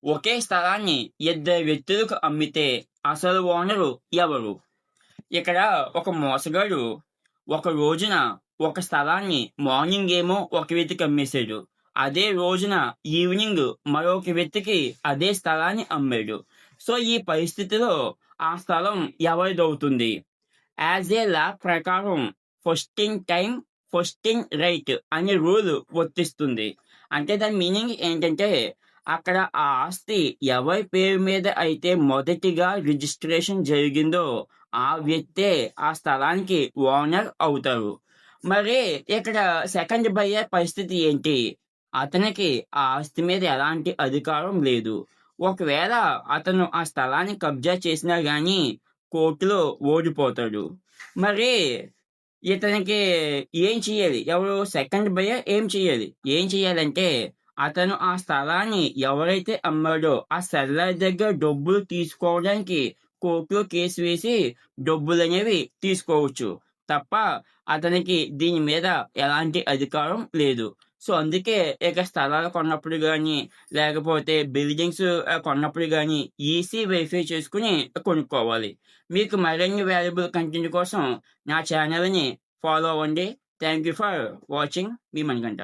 ఒకే స్థలాన్ని ఇద్దరు వ్యక్తులకు అమ్మితే అసలు ఓనరు ఎవరు? ఇక్కడ ఒక మోసగాడు ఒక రోజున ఒక స్థలాన్ని మార్నింగ్ ఏమో ఒక వ్యక్తికి అమ్మేశాడు. అదే రోజున ఈవినింగ్ మరొక వ్యక్తికి అదే స్థలాన్ని అమ్మాడు. సో ఈ పరిస్థితిలో ఆ స్థలం ఎవరిదవుతుంది? యాజ్ ఏ లా ప్రకారం first in time first in right అనే రూల్ వర్తిస్తుంది. అంటే దాని మీనింగ్ ఏంటంటే అక్కడ ఆ ఆస్తి ఎవరి పేరు మీద అయితే మొదటిగా రిజిస్ట్రేషన్ జరిగిందో ఆ వ్యక్తే ఆ స్థలానికి ఓనర్ అవుతారు. మరి ఇక్కడ సెకండ్ బయ్యర్ పరిస్థితి ఏంటి? అతనికి ఆ ఆస్తి మీద ఎలాంటి అధికారం లేదు. ఒకవేళ అతను ఆ స్థలాన్ని కబ్జా చేసినా గానీ కోర్టులో ఓడిపోతాడు. మరి ఇతనికి ఏం చేయాలి? ఎవరు సెకండ్ బయ్యర్ ఏం చేయాలి? ఏం చేయాలంటే అతను ఆ స్థలాన్ని ఎవరైతే అమ్మాడో ఆ సెల్లర్ దగ్గర డబ్బులు తీసుకోవడానికి కోర్టులో కేసు వేసి డబ్బులనేవి తీసుకోవచ్చు. తప్ప అతనికి దీని మీద ఎలాంటి అధికారం లేదు. సో అందుకే ఇక స్థలాలు కొన్నప్పుడు గానీ, లేకపోతే బిల్డింగ్స్ కొన్నప్పుడు గానీ ఈసీ వెరిఫై చేసుకొని కొనుక్కోవాలి. మీకు మరిన్ని వాల్యుబుల్ కంటెంట్ కోసం నా ఛానల్‌ని ఫాలో అవ్వండి. Thank you for watching. Me Manikanta.